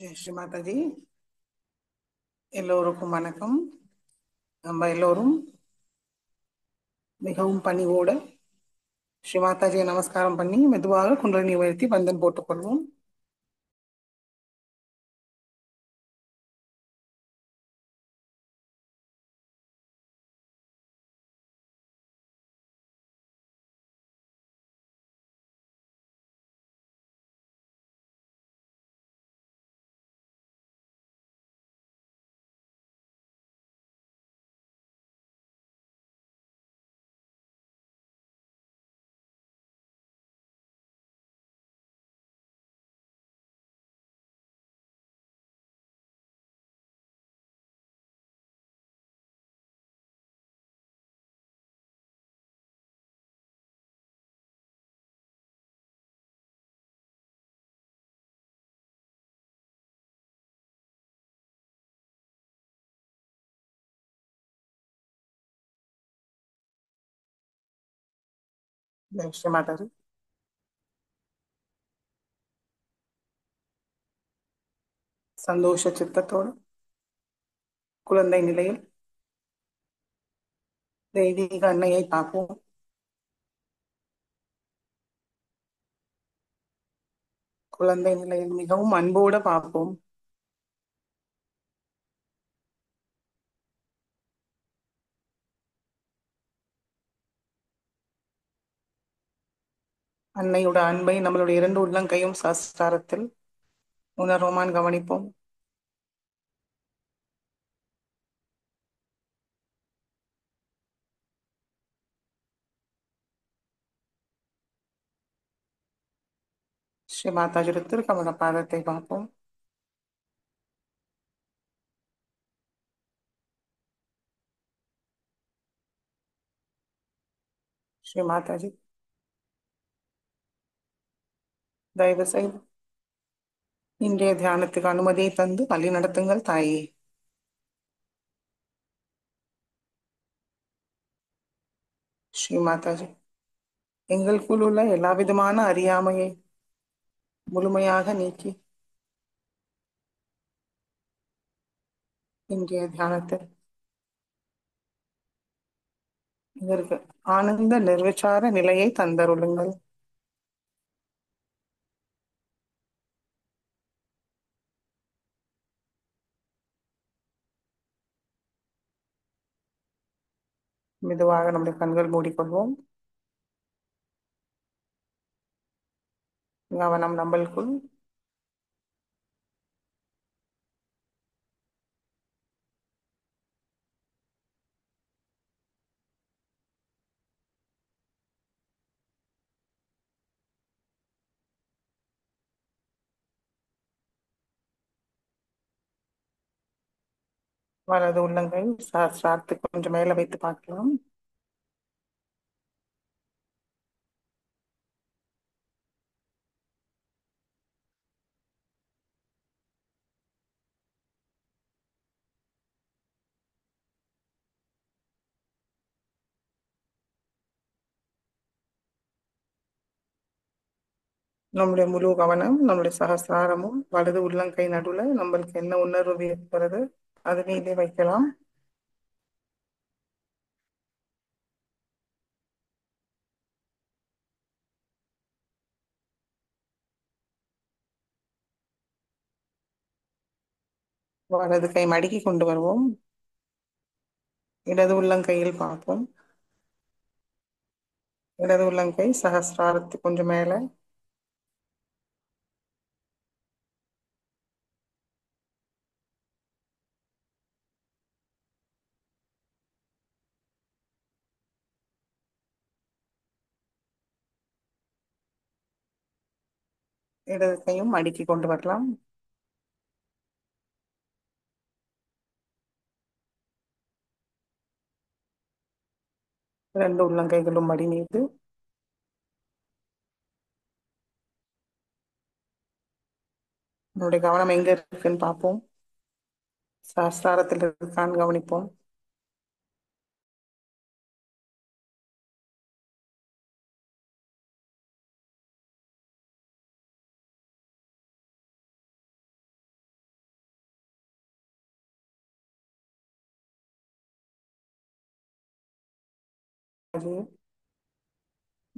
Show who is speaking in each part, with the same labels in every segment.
Speaker 1: ஜெய் ஸ்ரீ மாதாஜி. எல்லோருக்கும் வணக்கம். நம்ம எல்லோரும் மிகவும் பணிவோட ஸ்ரீ மாதாஜியை நமஸ்காரம் பண்ணி மெதுவாக குண்டலினி உயர்த்தி பந்தன் போட்டுக்கொள்வோம். ஜெய் ஸ்ரீ மாதாஜி. சந்தோஷ சித்தத்தோடு குழந்தை நிலையில் தெய்வீக அன்னையை பார்ப்போம். குழந்தை நிலையில் மிகவும் அன்போடு பார்ப்போம். அன்னையோட அன்பை நம்மளுடைய இரண்டு உள்ளங்கையும் சஸ்தாரத்தில் உணர்வோமான் கவனிப்போம். ஸ்ரீ மாதாஜி திருக்கமல பாதத்தை பார்ப்போம். ஸ்ரீ மாதாஜி, தயவு செய்து இன்றைய தியானத்துக்கு அனுமதியை தந்து வழி நடத்துங்கள் தாயே. ஸ்ரீ மாதாஜி, எங்களுக்குள் உள்ள எல்லா விதமான அறியாமையை முழுமையாக நீக்கி இன்றைய தியானத்தில் இதற்கு ஆனந்த நிர்விச்சார நிலையை தந்தருளுங்கள். மெதுவாக நம்முடைய கண்கள் மூடிக்கொள்வோம். கவனம் நம்மளுக்குள். வலது உள்ளங்கை சார்த்துக்கு கொஞ்சம் மேல வைத்து பார்க்கலாம். நம்முடைய முழு கவனம் நம்முடைய சகசிராரமும் வலது உள்ளங்கை நடுவுல நம்மளுக்கு என்ன உணர்வு ஏற்படுறது அது மீதே வைக்கலாம். வலது கை மடக்கி கொண்டு வருவோம். இடது உள்ளங்கையில் பார்ப்போம். இடது உள்ளங்கை சகசிராரத்துக்கு கொஞ்சம் மேல. இடது கையும் மடக்கி கொண்டு வரலாம். இரண்டு உள்ளங்கைகளும் மடி மீது. நம்முடைய கவனம் எங்க இருக்குன்னு பார்ப்போம். சஹஸ்ராரத்தில் இருக்கான்னு கவனிப்போம்.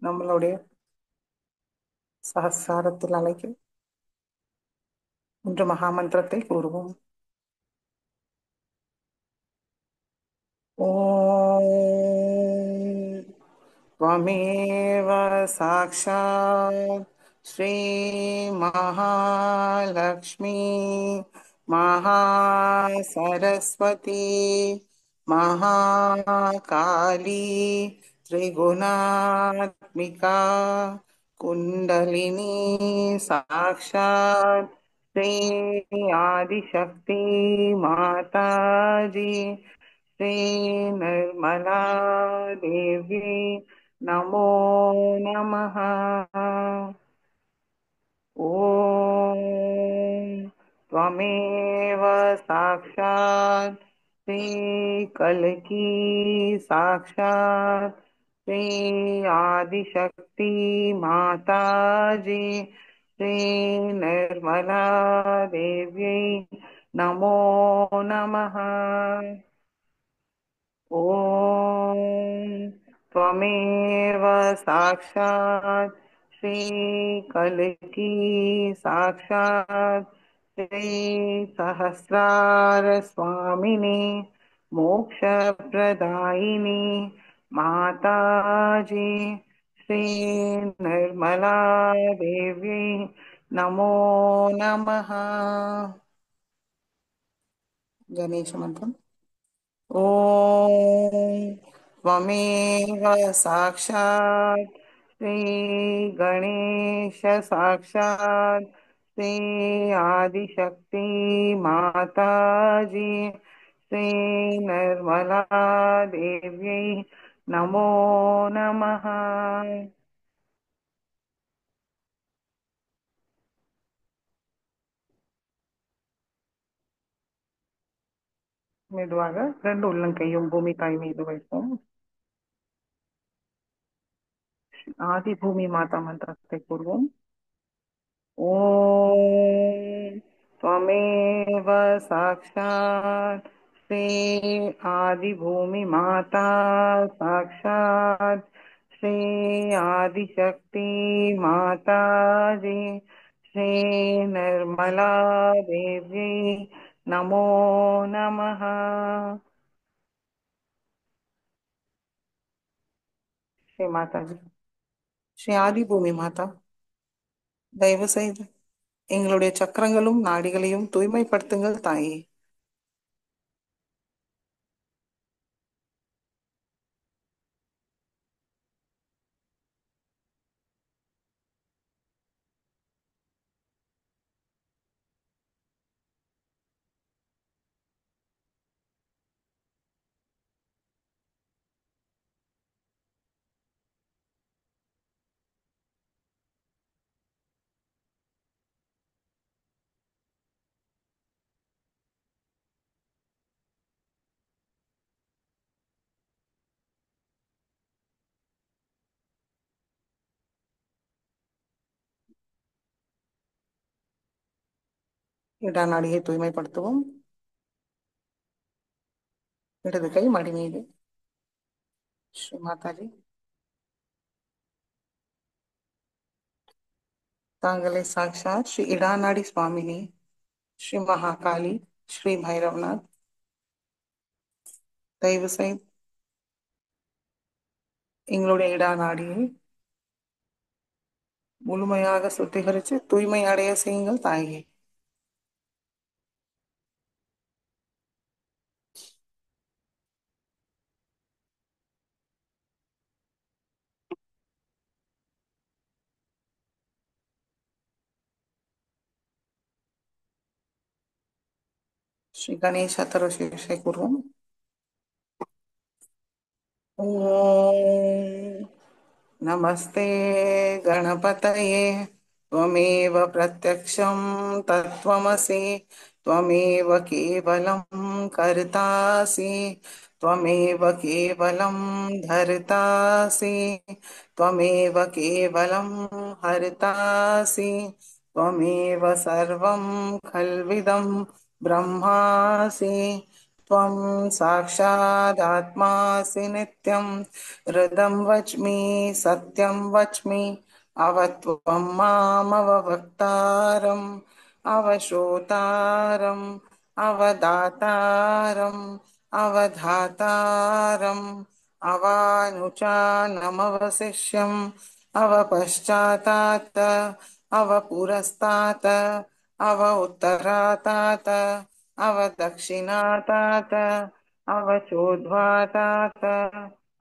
Speaker 1: நம்மளுடைய சகஸ்ராரத்தில் அழைக்கும் இன்று மகாமந்திரத்தை கூறுவோம். ஓம் त्वमेव साक्षात् श्री महालक्ष्मी महासरस्वती महाकाली त्रिगुणात्मिका कुण्डलिनी साक्षात् श्री आदिशक्ति माताजी श्री निर्मला देवी नमो नमः। ॐ त्वमेव साक्षात् श्रीकल्की साक्षात् श्री आदिशक्ति माताजी श्री निर्मला देव्यै नमो नमः। ॐ त्वमेव साक्षात् श्रीकल्की साक्षात् श्रीसहस्रारस्वामिनी मोक्षप्रदायिनी माताजी श्री निर्मला देवी नमो नमः। गणेश मंत्रम्। ॐ त्वमेव साक्षात् श्रीगणेश साक्षात् श्री आदिशक्ति माताजी श्री निर्मला देव्यै नमो नमः। மெதுவாக ரெண்டு உள்ளங்கையும் பூமி தாய் மீது வைப்போம். ஆதி பூமி மாதா மந்திரத்தை கூறுவோம். ॐ त्वमेव साक्षात् श्री आदिभूमि माता साक्षात् श्री आदिशक्ति माताजी श्री निर्मला देवी नमो नमः। श्री माताजी ஸ்ரீ ஆதிபூமி மாதா, தயவு செய்து எங்களுடைய சக்கரங்களும் நாடிகளையும் தூய்மைப்படுத்துங்கள் தாயே. இடா நாடியை தூய்மைப்படுத்துவோம். இடது கை மடி மீது. ஸ்ரீ மாதாஜி, தாங்களே சாக்ஷாத் ஸ்ரீ இடாநாடி சுவாமினி ஸ்ரீ மகாகாளி ஸ்ரீ பைரவநாத், தயவு செய்து எங்களுடைய இடா நாடியை முழுமையாக சுத்திகரித்து தூய்மை அடைய செய்யுங்கள் தாயே. ஸ்ரீ கணேச தரோசேஷை கூறுவோம். ஓம் नमस्ते गणपतये त्वमेव प्रत्यक्षं तत्त्वमसि त्वमेव केवलं कर्तासि त्वमेव केवलं धर्तासि त्वमेव केवलं हर्तासि त्वमेव सर्वं खल्विदं ब्रह्मासि त्वं साक्षादात्मासि नित्यं हृदं वच्मि सत्यं वच्मि अवत्वं मामवभक्तारम् अवश्रोतारम् अवदातारम् अवधातारम् अवानुचानमवशिष्यम् अवपश्चातात् अवपुरस्तात् अव उत्तरातात् अवदक्षिणातात् अवचोद्वातात्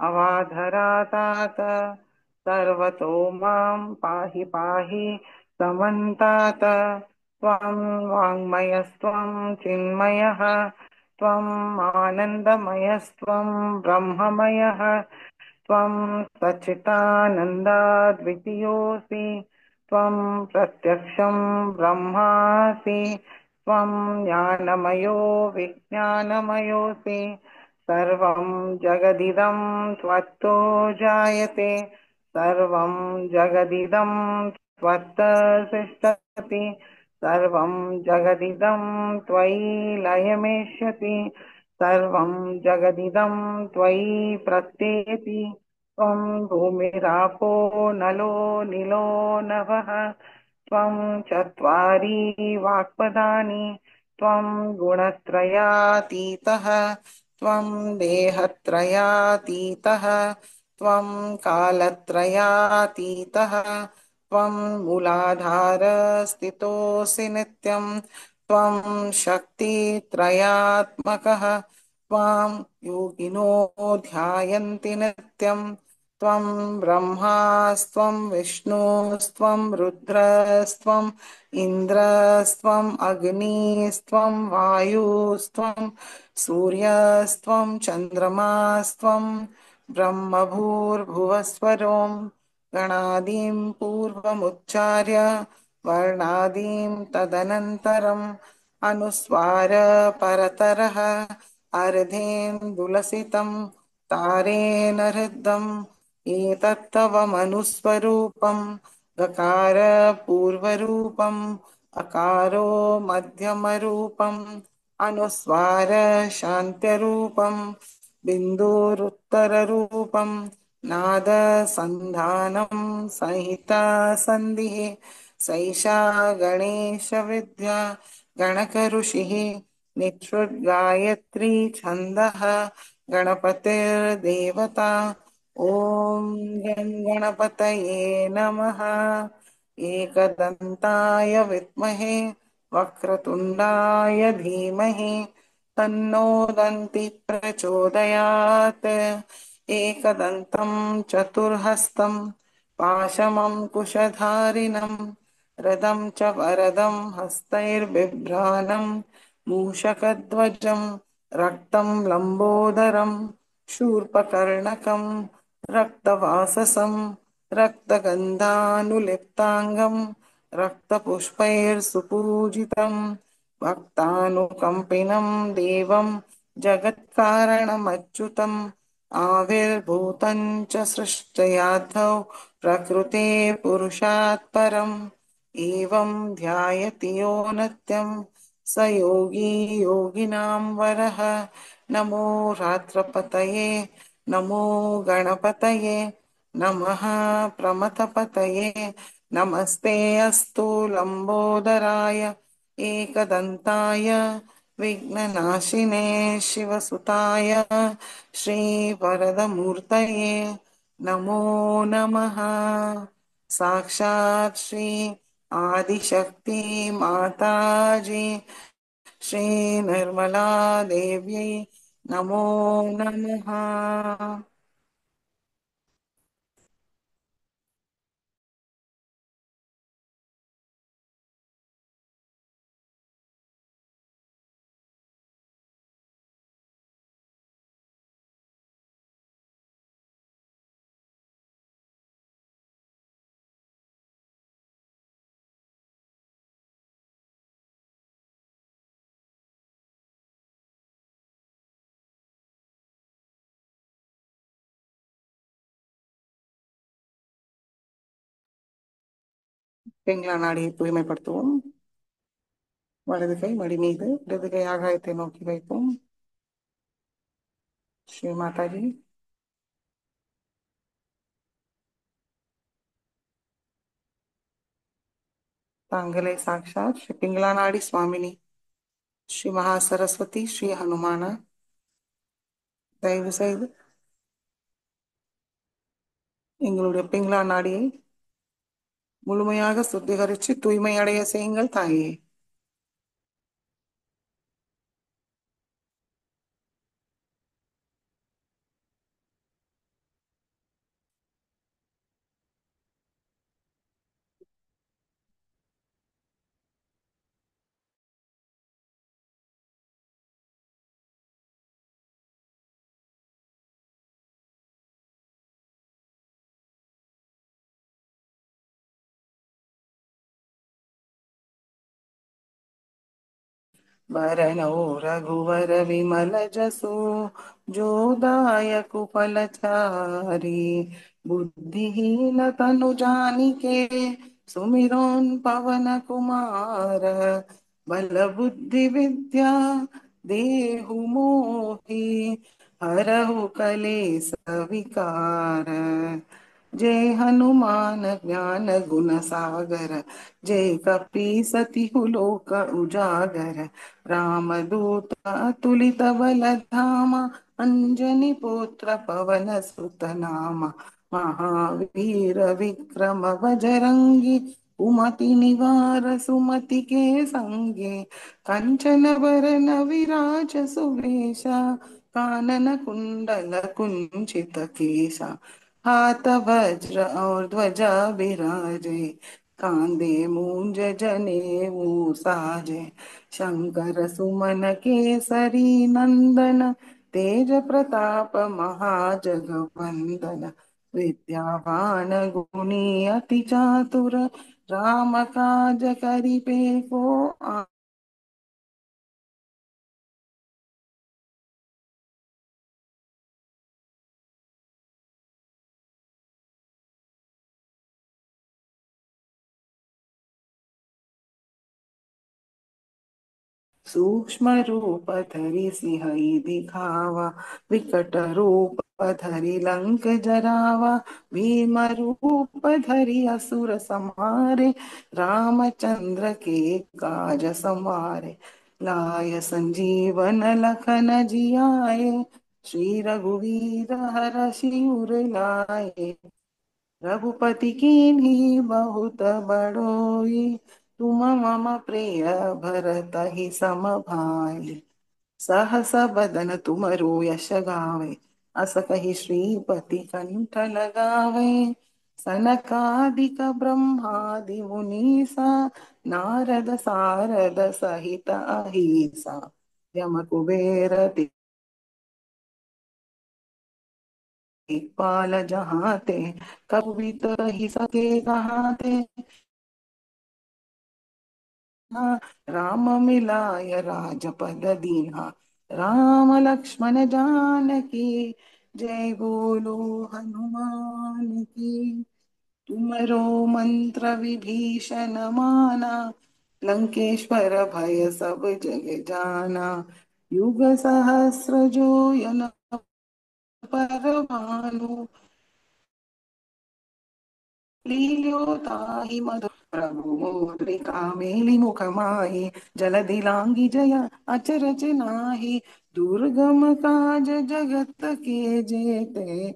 Speaker 1: अवाधरातात् सर्वतो मां पाहि पाहि समन्तात् त्वं वाङ्मयस्त्वं चिन्मयः त्वम् आनन्दमयस्त्वं ब्रह्ममयः त्वं सच्चिदानन्दाद्वितीयोऽसि त्वं प्रत्यक्षं ब्रह्मासि त्वं ज्ञानमयो विज्ञानमयोऽसि सर्वं जगदिदं त्वत्तो जायते सर्वं जगदिदं त्वत्तसिष्ठति सर्वं जगदिदं त्वयि लयमेष्यति सर्वं जगदिदं त्वयि प्रत्येति त्वं भूमिरापो नलो निलो नभः त्वं चत्वारि वाक्पदानि त्वं गुणत्रयातीतः त्वं देहत्रयातीतः त्वं कालत्रयातीतः त्वं मूलाधारस्थितोऽसि नित्यं त्वं शक्तित्रयात्मकः त्वां योगिनो ध्यायन्ति नित्यं त्वं ब्रह्मास्त्वं विष्णुस्त्वं रुद्रस्त्वम् इन्द्रस्त्वम् अग्निस्त्वं वायुस्त्वं सूर्यस्त्वं चन्द्रमास्त्वं ब्रह्मभूर्भुवस्वरों गणादीं पूर्वमुच्चार्य वर्णादीं तदनन्तरम् अनुस्वार परतरः अर्धेन्दुलसितं तारेण हृदम् एतत्तव मनुस्वरूपं गकार पूर्वरूपम् अकारो मध्यमरूपम् अनुस्वार शान्त्यरूपम् बिन्दुरुत्तररूपम् नाद सन्धानं संहिता सन्धिः सैषा गणेशविद्या गणकऋषिः निःसृद्गायत्री छन्दः गणपतिर्देवता ॐ गं गणपतये नमः एकदन्ताय विद्महे वक्रतुण्डाय धीमहि तन्नो दन्ति प्रचोदयात् एकदन्तं चतुर्हस्तं पाशमङ्कुशधारिणं रदं च वरदं हस्तैर्बिभ्राणं मूषकध्वजं रक्तं लम्बोदरं शूर्पकर्णकं रक्तवाससं रक्तगन्धानुलिप्ताङ्गं रक्तपुष्पैर्सुपूजितं भक्तानुकम्पिनं देवं जगत्कारणमच्युतम् आविर्भूतं च सृष्टयाधौ प्रकृते पुरुषात् परम् एवं ध्यायति यो नित्यं स योगी योगिनां वरः नमो रात्रपतये नमो गणपतये नमः प्रमथपतये नमस्ते अस्तु लम्बोदराय एकदन्ताय विघ्ननाशिने शिवसुताय श्रीवरदमूर्तये नमो नमः साक्षात् श्री आदिशक्ति माताजी श्री निर्मला देव्यै नमो नमः। பிங்களா நாடியை தூய்மைப்படுத்துவோம். வலது கை மடி மீது, இடது கை ஆகாயத்தை நோக்கி வைப்போம். श्री माता जी। तांगले साक्षात श्री पिंगलानाडी स्वामिनी, श्री महासरस्वती, श्री हनुमान தயவு செய்து எங்களுடைய பிங்களா நாடியை முழுமையாக சுத்திகரித்து தூய்மையடைய செய்யுங்கள் தாயே. वरनौ रघुवर विमल जसु, जो दायक फलचारी। बुद्धिहीन तनु जानिके, सुमिरोन पवन कुमार। बल बुद्धि विद्या देहु मोहि, हरहु कलेस विकार। जय हनुमान ज्ञान गुण सागर, जय कपी सतिहु लोक उजागर। रामदूत अतुलित बल धामा, अंजनी पुत्र पवन सुत नामा। महावीर विक्रम बजरंगी, कुमति निवार सुमति के संगे। कंचन बरन विराज सुवेशा, कानन कुंडल कुंचित केशा। हाथ वज्र और ध्वजा विराजे, कांधे मूंज जनेऊ साजे। शंकर सुमन केसरी नंदन, तेज प्रताप महाजगवंदन। विद्यावान गुणी अति चातुर, राम काज करिबे को सूक्ष्म रूप धरि सिंहई दिखावा, विकट रूप धरि लंक जरावा। भीम रूप धरि असुर संहारे, रामचंद्र के काज सवारे। लाय संजीवन लखन जियाए, श्री रघुवीर हरषि उर लाए। रघुपति कीन्ही बहुत बड़ोई, तुम मम प्रिय भरत ही सम भाई। सहस बदन तुमरो यश गावे, अस कहि श्रीपति कंठ लगावे। सनकादिक ब्रह्मादि मुनीसा, नारद सारद सहित अहिसा। यम कुबेर दिक्पाल जहाँ ते, कबि भी तो रही सके कहाँ ते। राम मिलाय राजपद दीन्हा, राम लक्ष्मण जानकी। जय बोलो हनुमान की। तुमरो मंत्र विभीषण माना, लंकेश्वर भय सब जग जाना। युग सहस्र जो जन पर भानु, लील्योताहि मधुर प्रभु मुद्रिका मेलि मुख माहि। जलधि लांघि जय अचरज नाही, दुर्गम काज जगत के जेते।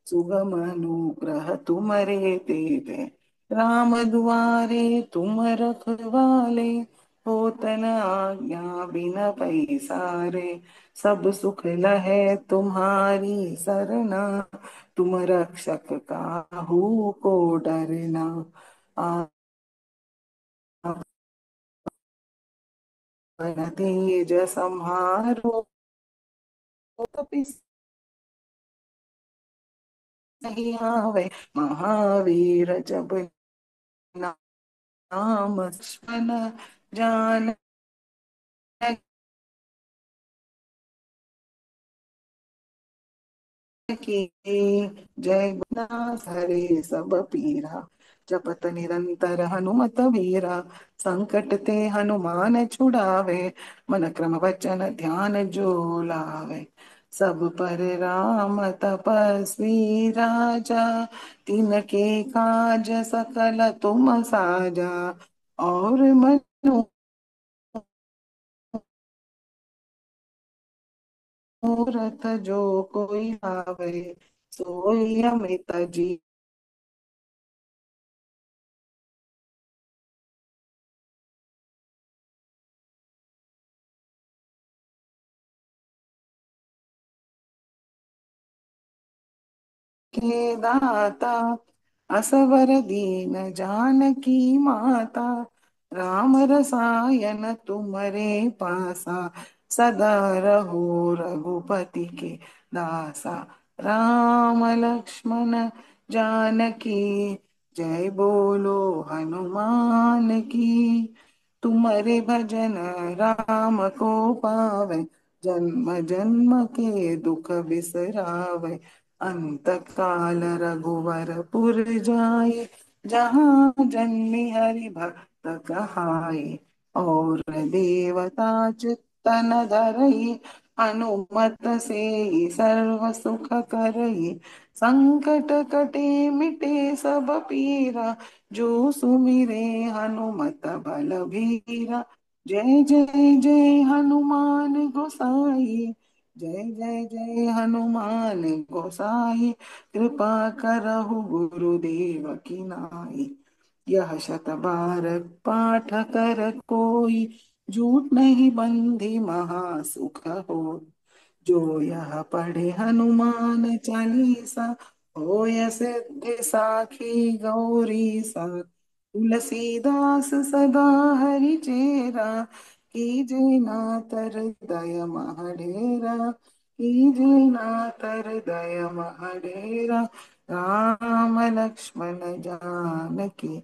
Speaker 1: सुगम अनुग्रह तुमरे तेते। राम दुआरे तुम रखवाले, होतन आज्ञा बिन पैसारे। सब सुख लहे तुम्हारी सरना, तुम रक्षक काहू को डरना। आपन तेज सम्हारो, कपि नहीं आवे। महावीर जब नाम स्मरण जान, की जय गुना हरे सब पीरा। जपत निरंतर हनुमत वीरा, संकट ते हनुमान छुड़ावे। मन क्रम वचन ध्यान जो लावे, सब पर राम तपस्वी राजा, तिनके काज सकल तुम साजा। और मनोरथ जो कोई आवे, सोई अमित जीवन के दाता। असवर दीन जानकी माता, राम रसायन तुम्हारे पासा। सदा रहो रघुपति के दासा। राम लक्ष्मण जानकी, जय बोलो हनुमान की। तुम्हारे भजन राम को पावे, जन्म जन्म के दुख बिसरावे। अंत काल रघुवर पुर जाए, जहाँ जन्मि हरि भक्त कहाए। और देवता चित्तन धरई, हनुमत से सर्व सुख करई। संकट कटे मिटे सब पीरा, जो सुमिरे हनुमत बल भीरा। जय जय जय हनुमान गोसाई, जय जय जय हनुमान गोसाई। कृपा करहु गुरुदेव की नाई। यह शत बार पाठ कर कोई, झूठ नहीं बंधी महासुख हो। जो यह पढ़े हनुमान चालीसा, होय सिद्धि साखी गौरी सा। तुलसीदास सदा हरि चेरा, कीजे नाथ हृदय महडेरा। कीजे नाथ हृदय महडेरा। राम लक्ष्मण जानकी,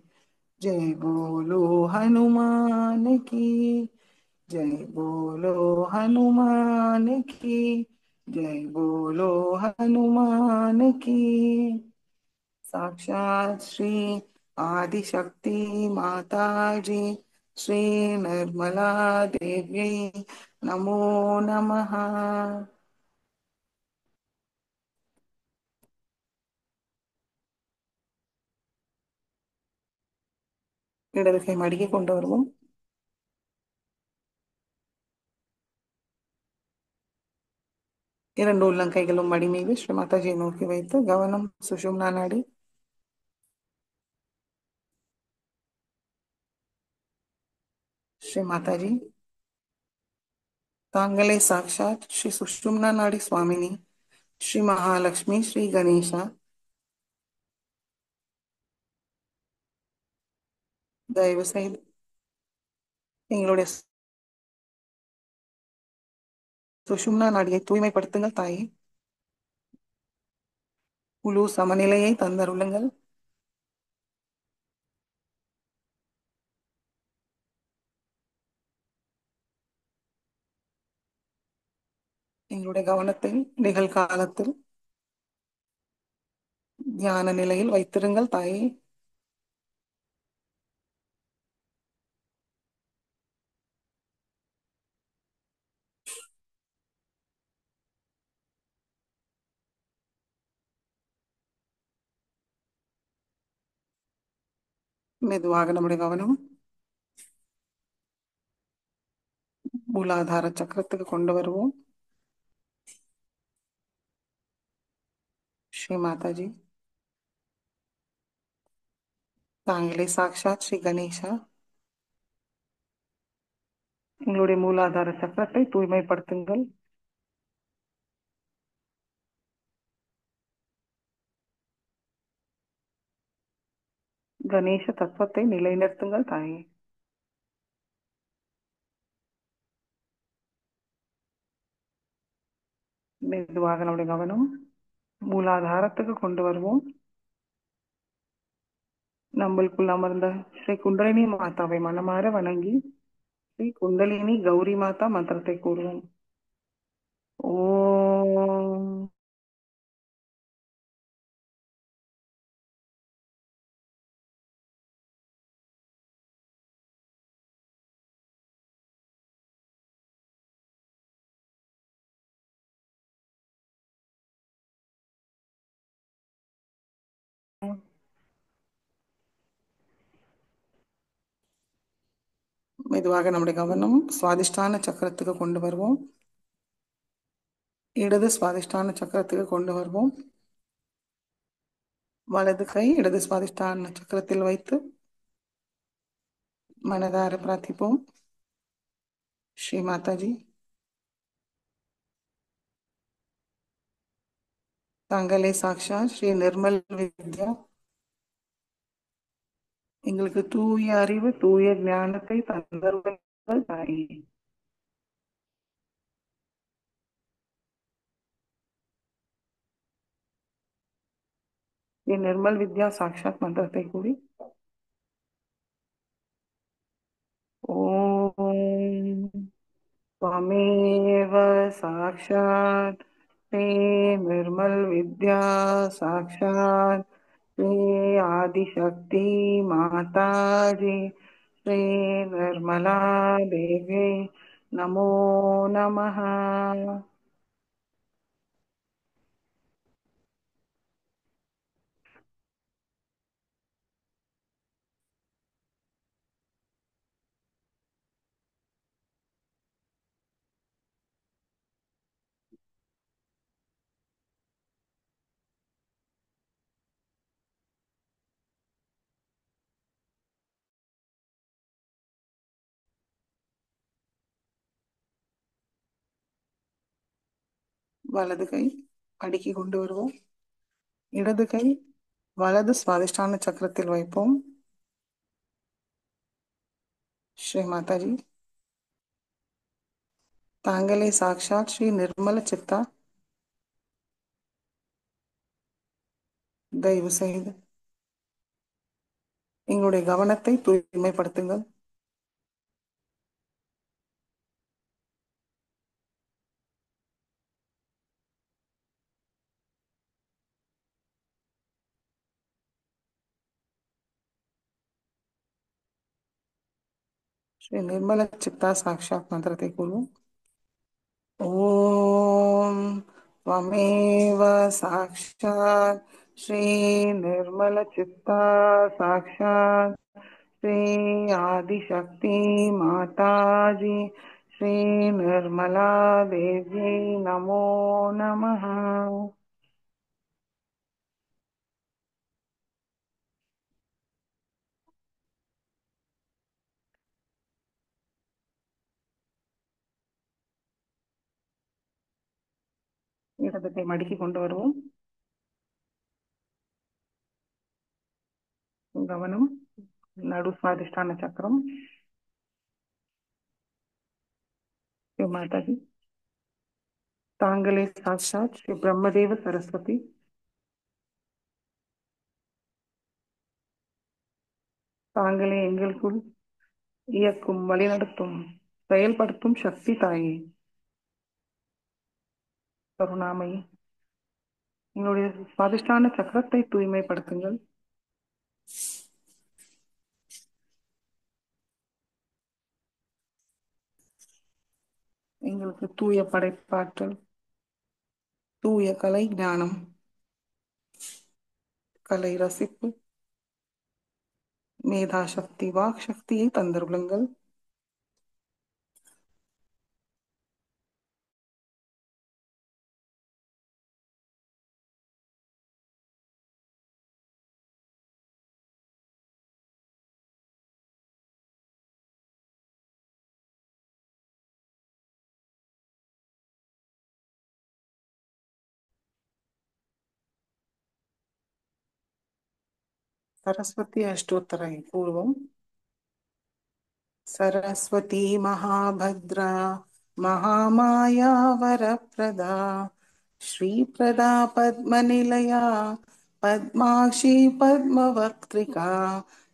Speaker 1: जय बोलो हनुमान की। जय बोलो हनुमान की। जय बोलो हनुमान की। साक्षात श्री आदिशक्ति माता जी, श्री निर्मला देवी नमो नमः। இடது கை மடியை கொண்டு வருவோம். இரண்டு உள்ளங்கைகளும் மடி மீது ஸ்ரீ மாதாஜியை நோக்கி வைத்து கவனம் சுஷும்னா நாடி. ஸ்ரீ மாதாஜி, தாங்களே சாக்ஷாத் ஸ்ரீ சுஷும்னா நாடி சுவாமினி, ஸ்ரீ மகாலட்சுமி, ஸ்ரீ கணேசா, தயவு செய்து எங்களுடைய சுஷும்னா நாடியை தூய்மைப்படுத்துங்கள் தாயே. முழு சமநிலையை தந்தருளுங்கள். எங்களுடைய கவனத்தை நிகழ்காலத்தில் தியான நிலையில் வைத்திருங்கள் தாயே. மெதுவாக நம்முடைய கவனம் மூலாதார சக்கரத்துக்கு கொண்டு வருவோம். ஸ்ரீ மாதாஜி, தாங்களே சாக்ஷாத் ஸ்ரீ கணேசா, எங்களுடைய மூலாதார சக்கரத்தை தூய்மைப்படுத்துங்கள். கணேச தத்துவத்தை நிலைநிறுத்துங்கள் தாயே. மெதுவாக நம்முடைய கவனம் மூலாதாரத்துக்கு கொண்டு வருவோம். நம்மளுக்குள் அமர்ந்த ஸ்ரீ குண்டலினி மாதாவை மனமாற வணங்கி ஸ்ரீ குண்டலினி கௌரி மாதா மந்திரத்தை கூறுவோம். ஓம் மெதுவாக நம்முடைய கவனம் சுவாதிஷ்டான சக்கரத்துக்கு கொண்டு வருவோம். இடது சுவாதிஷ்டான சக்கரத்துக்கு கொண்டு வருவோம். வலது கை இடது சுவாதிஷ்டான சக்கரத்தில் வைத்து மனதார பிரார்த்திப்போம். ஸ்ரீ மாதாஜி, தாங்களே சாக்ஷாத் ஸ்ரீ நிர்மல் வித்யா எங்களுக்கு தூய அறிவு தூய ஞானத்தை தந்தருங்கள் தாயே. ஸ்ரீ நிர்மல் வித்யா சாக்ஷாத் மந்திரத்தை கூறி ஓம் त्वमेव साक्षात् श्री निर्मल विद्या साक्षात् श्री आदिशक्ति माताजी श्री निर्मला देवी नमो नमः. வலது கை அடுக்கி கொண்டு வருவோம். இடது கை வலது சுவாதிஷ்டான சக்கரத்தில் வைப்போம். ஸ்ரீ மாதாஜி, தாங்களே சாக்ஷாத் ஸ்ரீ நிர்மல சித்தா, தயவு செய்து எங்களுடைய கவனத்தை தூய்மைப்படுத்துங்கள். ஸ்ரீ நிர்மல சித்தா சாக்ஷாத் மந்திரத்தை கூறுவோம். ஓம் त्वमेव साक्षात् श्री निर्मल चित्ता साक्षात् श्री आदिशक्ति माताजी श्री निर्मला देवी नमो नमः. இடது கை மடக்கி கொண்டு வருவோம். கவனம் நடு சுவாதிஷ்டான சக்கரம். மாதாஜி, தாங்களே சாட்சாத் ஸ்ரீ பிரம்மதேவ சரஸ்வதி, தாங்களே எங்களுக்குள் இயக்கும் வழிநடத்தும் செயல்படுத்தும் சக்தி தாயே. கருணாமயி, எங்களுடைய சுவாதிஷ்டான சக்கரத்தை தூய்மைப்படுத்துங்கள். எங்களுக்கு தூய படைப்பாற்றல், தூய கலை ஞானம், கலை ரசிப்பு, மேதா சக்தி வாக் சக்தியை தந்தருளுங்கள். सरस्वती अष्टोत्तर पूर्वम. सरस्वती महाभद्रा महामाया वरप्रदा श्रीप्रदा पद्मनिलया पद्माक्षी पद्मवक्त्रिका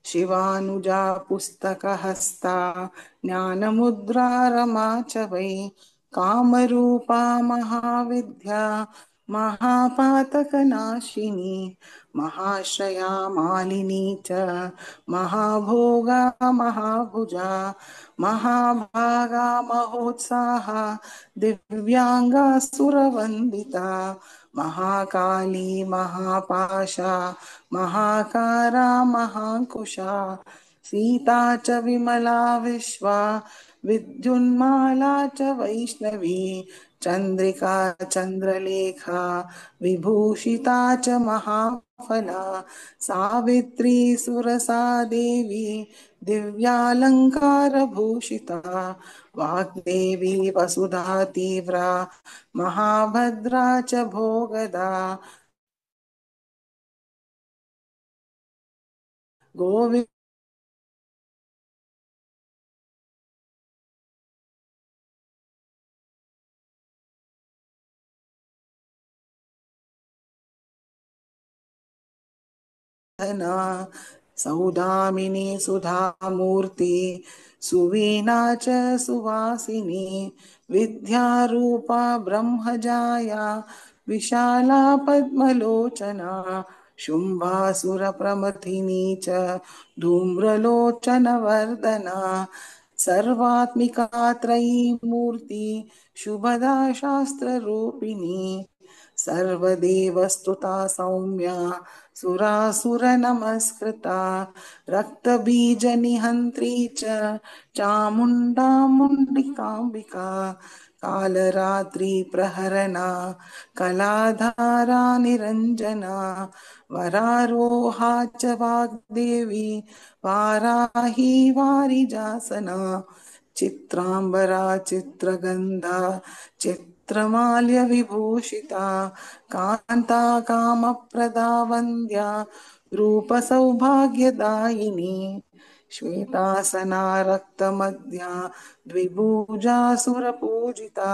Speaker 1: शिवानुजा पुस्तकहस्ता ज्ञानमुद्रा रमा च वै कामरूपा महाविद्या महापातकनाशिनी महाश्रया मालिनी च महाभोगा महाभुजा महाभागा महोत्साहा दिव्यांगा सुरवंदिता महाकाली महापाशा महाकारा महाकुशा सीता च विमला विश्वा विद्युन्माला च वैष्णवी चंद्रिका चंद्रलेखा विभूषिता च महाफला सावित्री सुरसा देवी दिव्यालंकार भूषिता वाग्देवी वसुधा तीव्रा महाभद्रा च भोगदा गोविंद घना सौदामिनी सुधामूर्ति सुवीणा च सुवासिनी विद्यारूपा ब्रह्मजाया विशाला पद्मलोचना शुम्भासुरप्रमथिनी च धूम्रलोचनवर्धना सर्वात्मिका त्रयी मूर्ति शुभदा शास्त्ररूपिणी सर्वदेवस्तुता सौम्या सुरासुरनमस्कृता रक्तबीजनिहन्त्री च चामुण्डा मुण्डिकाम्बिका कालरात्रि प्रहरणा कलाधारा निरञ्जना वरारोहा च वाग्देवी वाराही वारिजासना चित्राम्बरा चित्रगन्धा चित्रमाल्य विभूषिता कान्ता कामप्रदा वन्द्या रूपसौभाग्यदायिनी श्वेतासना रक्तमध्या द्विभुजा सुरपूजिता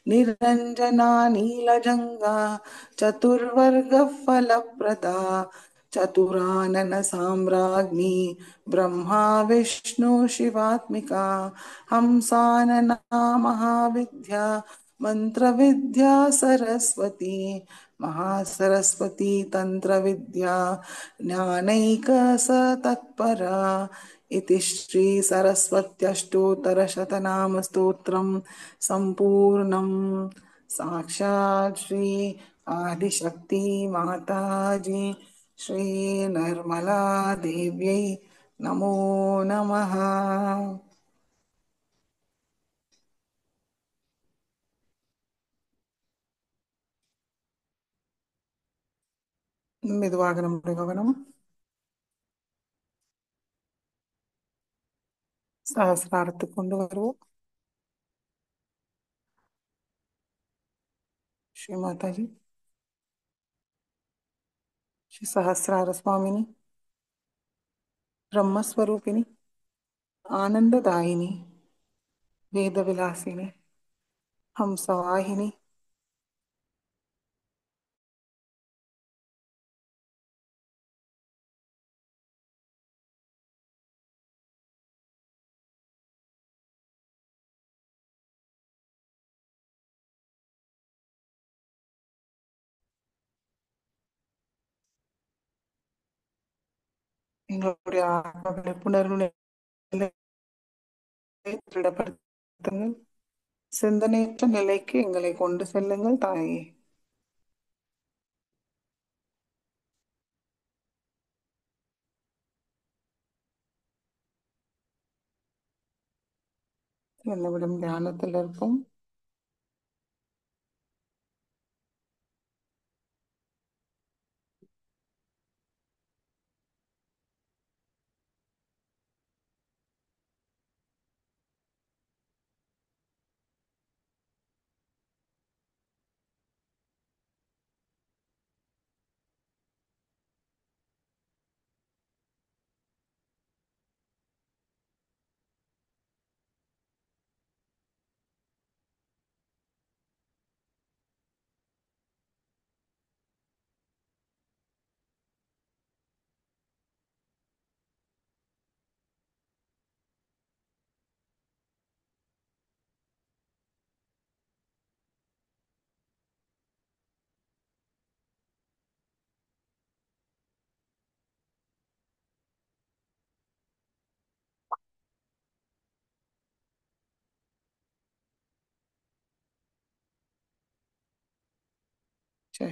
Speaker 1: निरञ्जना नीलजङ्गा चतुर्वर्गफलप्रदा चतुरानन साम्राज्ञी ब्रह्मा विष्णु शिवात्मिका हंसानना महाविद्या मंत्रविद्या सरस्वती महासरस्वती तंत्रविद्या ज्ञानैक तत्परा इति श्री सरस्वत्यष्टोत्तरशतनाम स्तोत्रम् सम्पूर्णम् साक्षात् श्री आदिशक्ति माताजी श्री निर्मला देव्यै नमो नमः। மெதுவாக நம்முடைய கவனம் சகசிராரத்துக்கு கொண்டு வருவோம். श्री माता जी श्री सहस्रार स्वामिनी ब्रह्मस्वरूपिणी आनंददायिनी वेद विलासिनी हंसवाहिनी எங்களுடைய ஆத்ம விழிப்புணர்வு நிலையை திடப்படுத்துங்கள். சிந்தனையற்ற நிலைக்கு எங்களை கொண்டு செல்லுங்கள் தாயே. என்னிடம் தியானத்தில் இருப்போம்.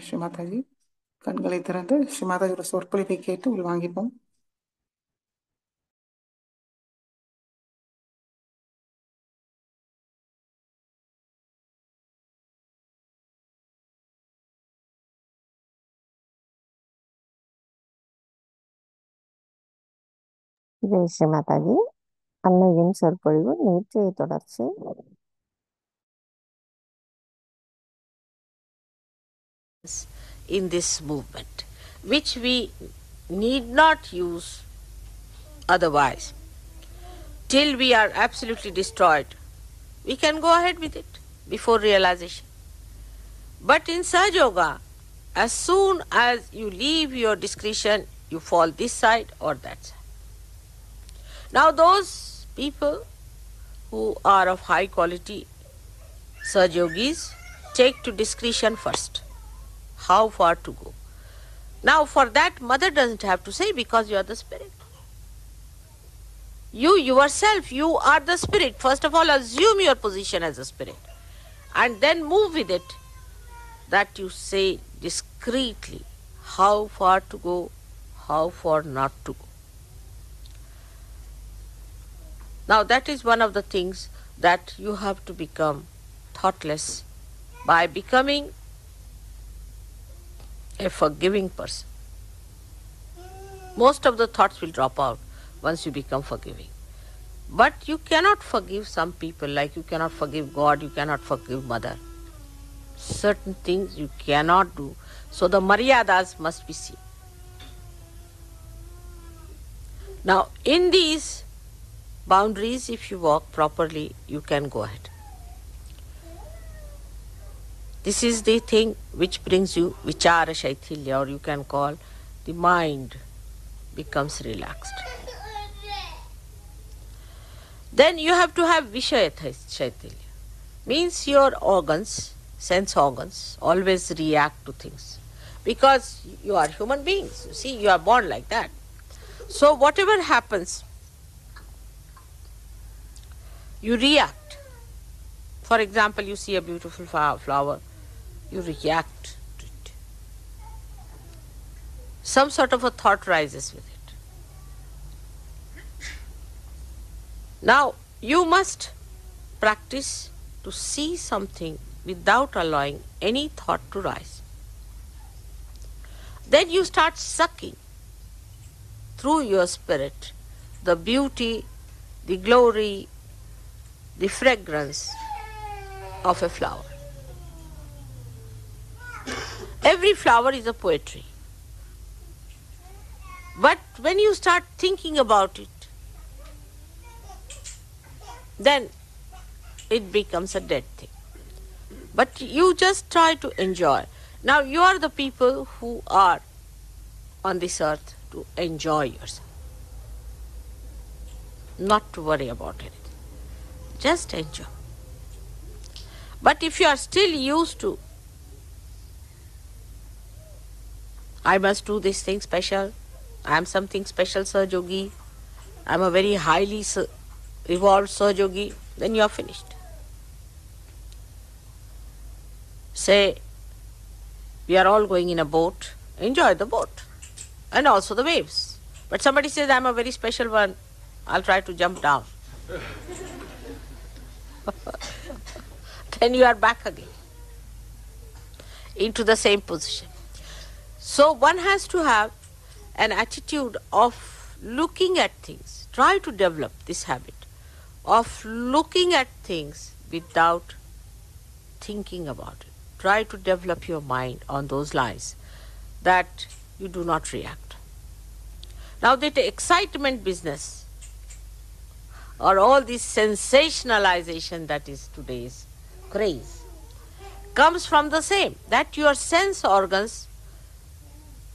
Speaker 1: ஸ்ரீ மாதாஜி. கண்களை திறந்து ஸ்ரீ மாதாஜியோட சொற்பொழிவை கேட்டு உள்வாங்கிப்போம்.
Speaker 2: ஜெய் ஸ்ரீ மாதாஜி. அன்னையின் சொற்பொழிவு நேற்றைய தொடர்ச்சி.
Speaker 3: In this movement, which we need not use otherwise. Till we are absolutely destroyed, we can go ahead with it before realization. But in Sahaja Yoga, as soon as you leave your discretion, you fall this side or that side. Now those people who are of high quality Sahaja Yogis take to discretion first. How far to go? Now for that, mother doesn't have to say, because you are the spirit. You yourself, you are the spirit. First of all, assume your position as a spirit and then move with it, that you say discreetly how far to go, how far not to go. Now that is one of the things that you have to become thoughtless by becoming a forgiving person. Most of the thoughts will drop out once you become forgiving. But you cannot forgive some people, like you cannot forgive God, you cannot forgive mother. Certain things you cannot do. So the maryadas must be seen. Now in these boundaries, if you walk properly, you can go ahead. This is the thing which brings you vichara shaithilya, or you can call the mind becomes relaxed. Then you have to have vishaya shaithilya. Means your organs, sense organs, always react to things. Because you are human beings, you see, you are born like that. So whatever happens, you react. For example, you see a beautiful flower, you react to it. Some sort of a thought rises with it. Now, you must practice to see something without allowing any thought to rise. Then you start sucking through your spirit the beauty, the glory, the fragrance of a flower. Every flower is a poetry. But when you start thinking about it, then it becomes a dead thing. But you just try to enjoy. Now you are the people who are on this earth to enjoy yourself. Not to worry about anything. Just enjoy. But if you are still used to, I must do this thing special, I am something special Sahaja Yogi, I am a very highly evolved Sahaja Yogi, then you are finished. Say, we are all going in a boat, enjoy the boat and also the waves. But somebody says, I am a very special one, I'll try to jump down. Then you are back again into the same position. So one has to have an attitude of looking at things. Try to develop this habit of looking at things without thinking about it. Try to develop your mind on those lines that you do not react. Now that excitement business, or all this sensationalization that is today's craze, comes from the same, that your sense organs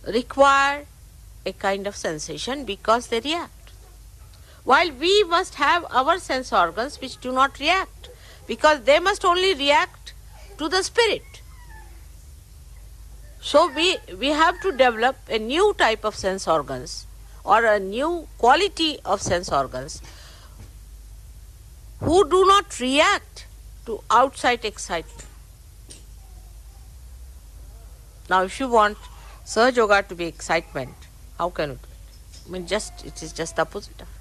Speaker 3: require a kind of sensation because they react. While we must have our sense organs which do not react, because they must only react to the spirit. So we have to develop a new type of sense organs, or a new quality of sense organs, who do not react to outside excitement. Now if you want Sahaja Yoga to be excitement, how can you do it? I mean, it is just the opposite of it.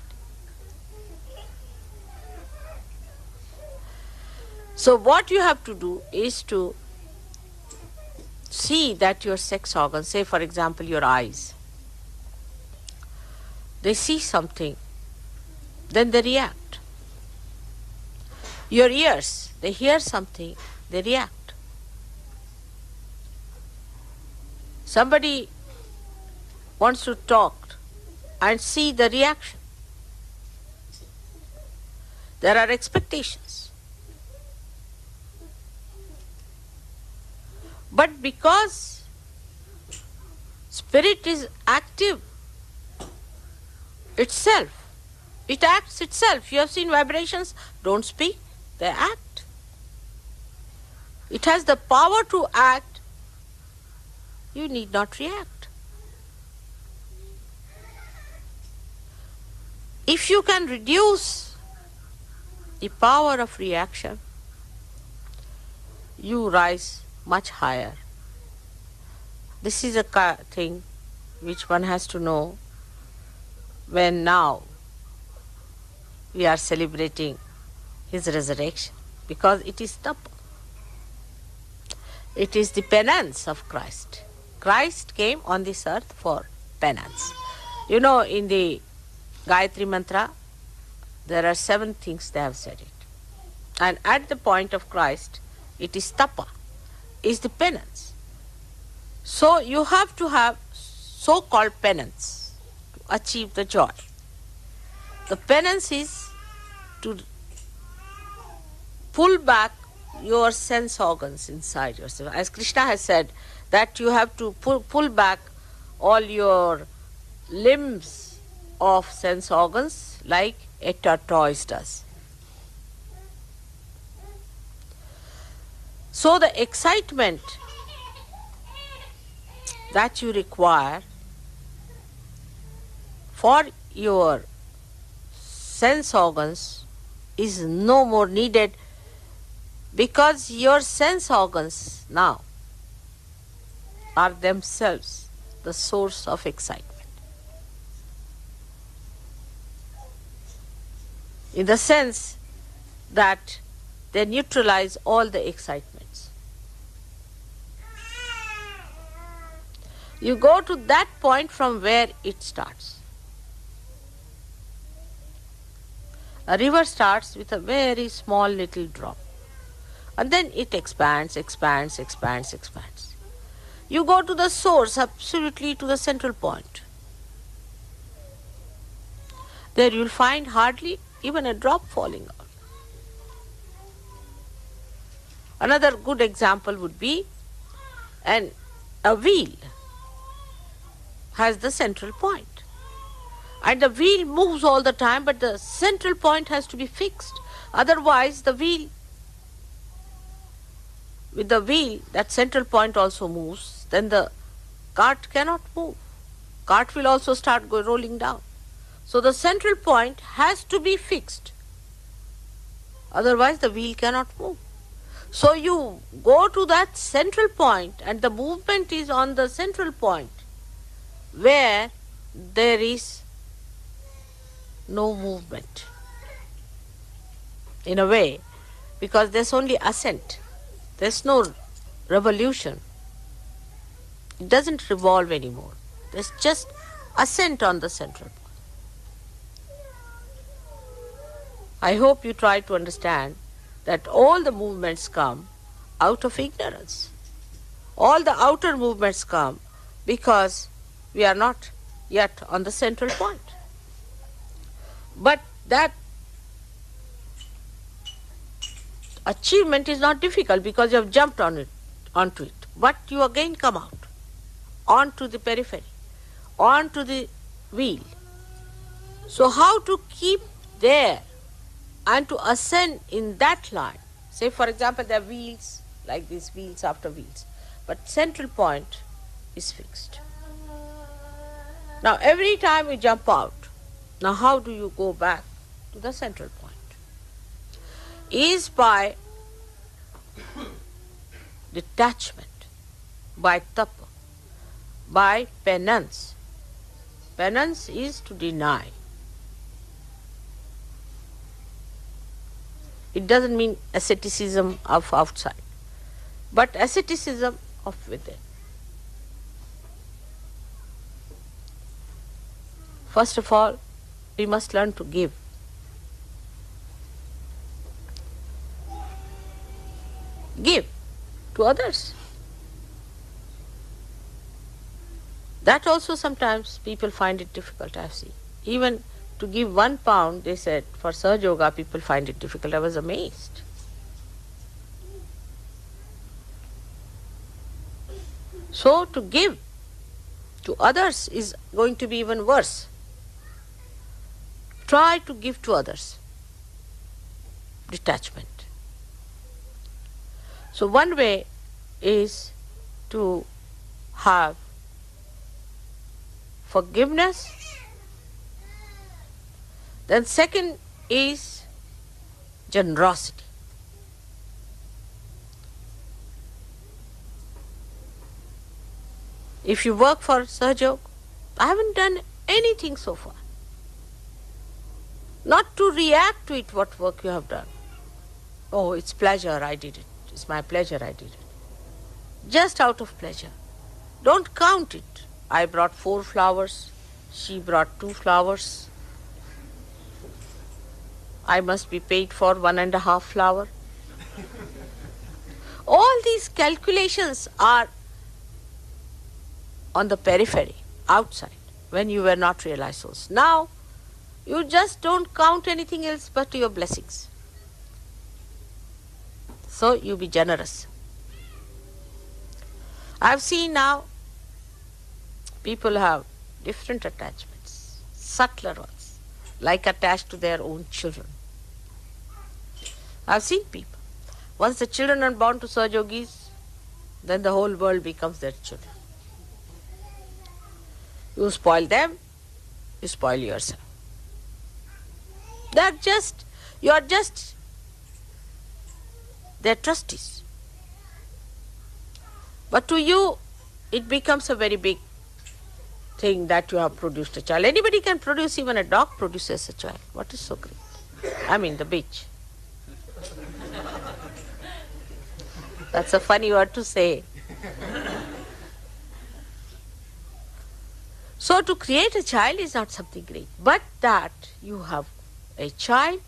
Speaker 3: So what you have to do is to see that your sex organs, say for example your eyes, they see something, then they react. Your ears, they hear something, they react. Somebody wants to talk and see the reaction. There are expectations. But because spirit is active itself, it acts itself. You have seen vibrations, don't speak, they act. It has the power to act. You need not react. If you can reduce the power of reaction, you rise much higher. This is a thing which one has to know when now we are celebrating his resurrection, because it is tapa. It is the penance of Christ. Christ came on this earth for penance. You know, in the Gayatri Mantra, there are 7 things they have said it. And at the point of Christ, it is tapa, is the penance. So you have to have so-called penance to achieve the joy. The penance is to pull back your sense organs inside yourself. As Krishna has said, that you have to pull back all your limbs of sense organs like a tortoise does. So the excitement that you require for your sense organs is no more needed, because your sense organs now are themselves the source of excitement. In the sense that they neutralize all the excitements. You go to that point from where it starts. A river starts with a very small little drop, and then it expands, expands, expands, expands. You go to the source, absolutely to the central point. There you will find hardly even a drop falling out. Another good example would be a wheel has the central point. And the wheel moves all the time, but the central point has to be fixed. Otherwise, with the wheel, that central point also moves, then the cart cannot move. Cart will also start rolling down. So the central point has to be fixed. Otherwise, the wheel cannot move. So you go to that central point, and the movement is on the central point where there is no movement. In a way, because there's only ascent. There's no revolution. It doesn't revolve anymore. There's just ascent on the central point. I hope you try to understand that all the movements come out of ignorance. All the outer movements come because we are not yet on the central point. But that achievement is not difficult because you have jumped onto it. But you again come out onto the periphery, onto the wheel. So how to keep there and to ascend in that line? Say for example there are wheels, like these wheels after wheels, but central point is fixed. Now every time you jump out, now how do you go back to the central point? Is by detachment. by tapa, by penance. Penance is to deny. It doesn't mean asceticism of outside, but asceticism of within. First of all, we must learn to give. Give to others. That also sometimes people find it difficult, I have seen. Even to give £1, they said, for Sahaja Yoga, people find it difficult. I was amazed. So to give to others is going to be even worse. Try to give to others. Detachment. So one way is to have forgiveness. Then second is generosity. If you work for Sahaja Yoga, I haven't done anything so far. Not to react to it, what work you have done. Oh, it's pleasure, I did it. It's my pleasure, I did it. Just out of pleasure. Don't count it. I brought 4 flowers, she brought 2 flowers. I must be paid for 1.5 flower. All these calculations are on the periphery, outside, when you were not realized souls. Now, you just don't count anything else but your blessings. So you be generous. I've seen now people have different attachments, subtler ones, like attached to their own children. I've seen people. Once the children are born to Sahaja Yogis, then the whole world becomes their children. You spoil them, you spoil yourself. You are just their trustees. But to you, it becomes a very big thing that you have produced a child. Anybody can produce, even a dog produces a child. What is so great? I mean, the beach. That's a funny word to say. So to create a child is not something great, but that you have a child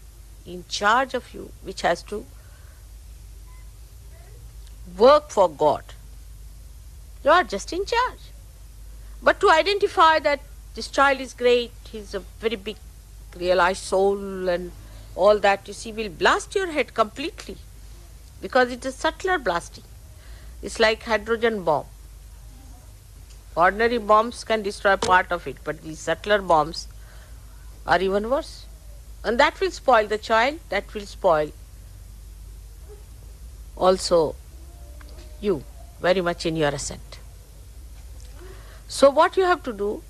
Speaker 3: in charge of you, which has to work for God. You are just in charge. But to identify that this child is great, he's a very big realized soul and all that, you see, will blast your head completely, because it is subtler blasting. It's like hydrogen bomb. Ordinary bombs can destroy part of it, but these subtler bombs are even worse. And that will spoil the child, that will spoil also you very much in your ascent. So what you have to do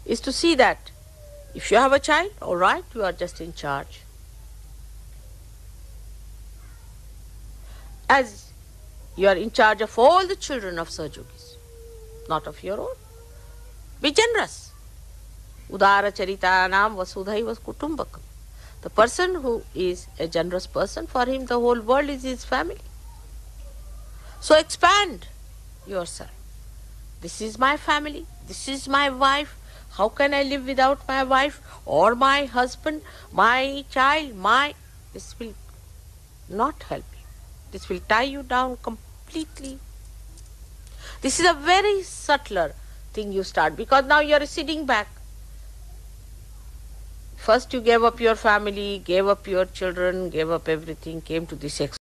Speaker 3: is to see that if you have a child, all right, you are just in charge. As you are in charge of all the children of Sahaja Yogis, not of your own. Be generous. Udara charitanam vasudhaiva kutumbakam. The person who is a generous person, for him the whole world is his family. So expand yourself. This is my family, this is my wife. How can I live without my wife or my husband, my child, This will not help you. This will tie you down completely. This is a very subtler thing you start, because now you are sitting back. First you gave up your family, gave up your children, gave up everything, came to this